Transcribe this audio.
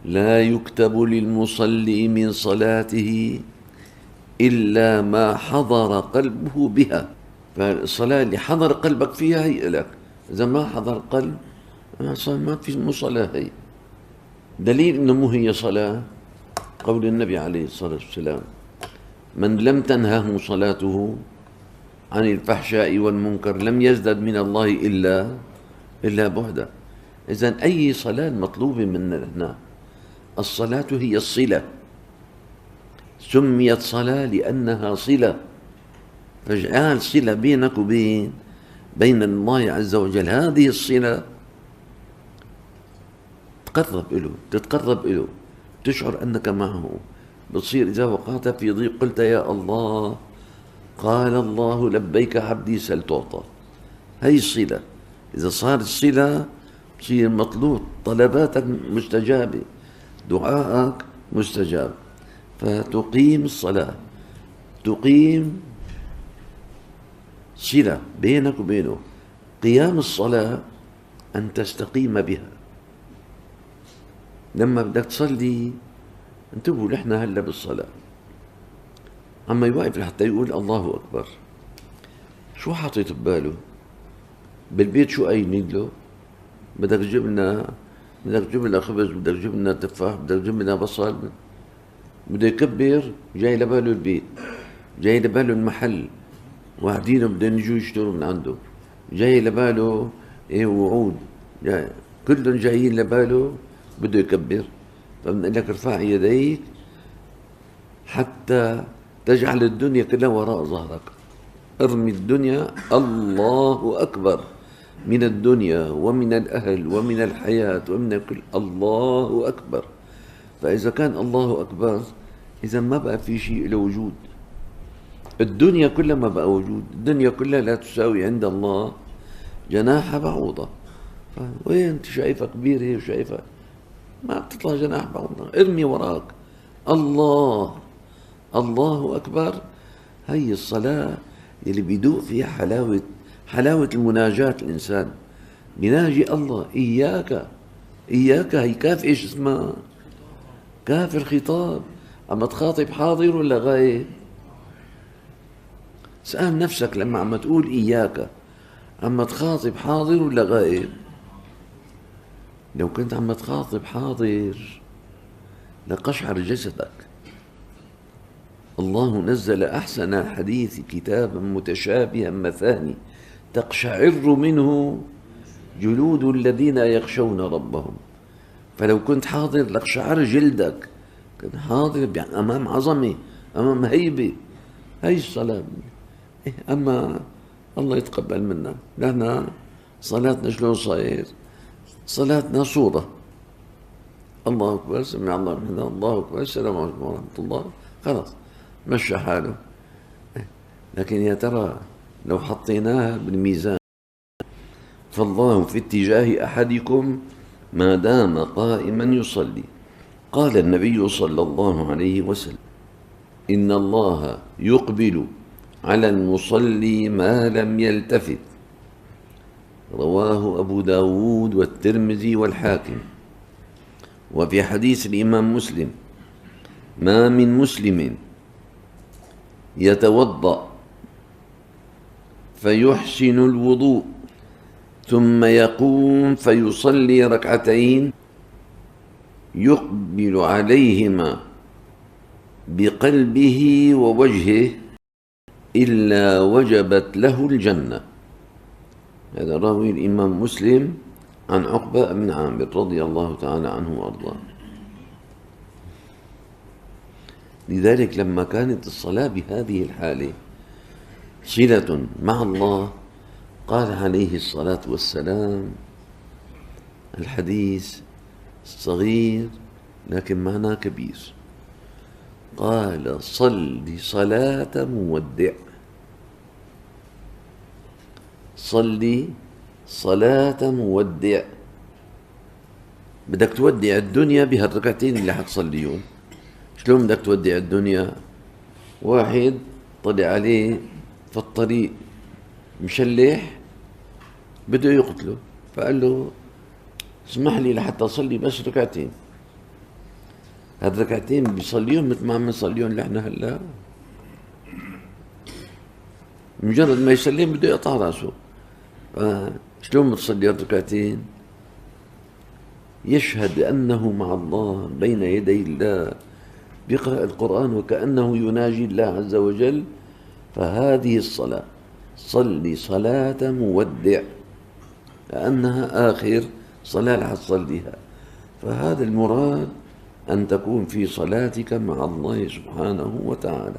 لا يكتب للمصلي من صلاته إلا ما حضر قلبه بها. فالصلاة اللي حضر قلبك فيها هي لك، إذا ما حضر قلب ما في مصلاة. هي دليل إنه مو هي صلاة قول النبي عليه الصلاة والسلام: من لم تنهه صلاته عن الفحشاء والمنكر لم يزدد من الله إلا بعدا. إذن أي صلاة مطلوبة منا هنا؟ الصلاة هي الصلة، سميت صلاة لأنها صلة، فاجعل صلة بينك بين الله عز وجل. هذه الصلة تتقرب إله، تشعر أنك معه. بتصير إذا وقعت في ضيق قلت يا الله، قال الله لبيك عبدي سل تعطى. هي الصلة. إذا صارت الصلة بصير مطلوب، طلباتك مستجابة، دعائك مستجاب. فتقيم الصلاة، تقيم صلة بينك وبينه. قيام الصلاة أن تستقيم بها. لما بدك تصلي، انتبهوا، نحن هلا بالصلاة عما يوقف لحتى يقول الله أكبر، شو حاطط بباله؟ بالبيت شو قايلين له؟ بدك تجيب لنا خبز، بدك تجيب لنا تفاح، بدك تجيب لنا بصل. بده يكبر، جاي لباله البيت، جاي لباله المحل، واحدين بدهم يجوا يشتروا من عنده، جاي لباله وعود، كلهم جايين لباله بده يكبر. فبنقول لك ارفع يديك حتى تجعل الدنيا كلها وراء ظهرك. ارمي الدنيا، الله أكبر، من الدنيا ومن الأهل ومن الحياة ومن كل، الله أكبر. فإذا كان الله أكبر، إذا ما بقى في شيء له وجود. الدنيا كلها ما بقى وجود، الدنيا كلها لا تساوي عند الله جناح بعوضة. وين انت شايفها كبيرة وشايفها ما بتطلع جناح بعوضة. ارمي وراك الله، الله أكبر. هي الصلاة اللي بيدوق فيها حلاوة المناجاة. الإنسان بيناجي الله، إياك إياك. هي كاف إيش اسمها؟ كاف الخطاب. أما تخاطب حاضر ولا غايب؟ سأل نفسك لما عم تقول إياك، عم تخاطب حاضر ولا غائب؟ لو كنت عم تخاطب حاضر لقشعر جسدك. الله نزل أحسن الحديث كتابا متشابها مثاني تقشعر منه جلود الذين يخشون ربهم. فلو كنت حاضر لقشعر جلدك، كنت حاضر أمام عظمة، أمام هيبة. هي الصلاة. أما الله يتقبل منا. لأن صلاتنا شلون صاير؟ صلاتنا صورة: الله أكبر، سمع الله لمن حمده، الله أكبر، السلام عليكم ورحمة الله، خلاص مشى حاله. لكن يا ترى لو حطيناها بالميزان: فالله في اتجاه أحدكم ما دام قائما يصلي. قال النبي صلى الله عليه وسلم: إن الله يقبل على المصلي ما لم يلتفت. رواه أبو داود والترمذي والحاكم. وفي حديث الإمام مسلم: ما من مسلم يتوضأ فيحسن الوضوء ثم يقوم فيصلي ركعتين يقبل عليهما بقلبه ووجهه إلا وجبت له الجنة. هذا راوي الإمام مسلم عن عقبة بن عامر رضي الله تعالى عنه وأرضاه. لذلك لما كانت الصلاة بهذه الحالة صلة مع الله، قال عليه الصلاة والسلام الحديث صغير لكن معناه كبير. قال: صل صلاة مودع. صلي صلاة مودع. بدك تودع الدنيا بهالركعتين اللي حتصليهم. شلون بدك تودع الدنيا؟ واحد طلع عليه في الطريق مشلح بده يقتله، فقال له: اسمح لي لحتى أصلي بس ركعتين. هذا ركعتين بيصليهم مثل ما عم نصليهم نحن هلا. مجرد ما يسلم بده يقطع راسه. شلون بتصلي ركعتين؟ يشهد أنه مع الله بين يدي الله بيقرأ القرآن وكأنه يناجي الله عز وجل. فهذه الصلاة صلي صلاة مودع، لأنها آخر صلاة رح تصليها. فهذا المراد أن تكون في صلاتك مع الله سبحانه وتعالى.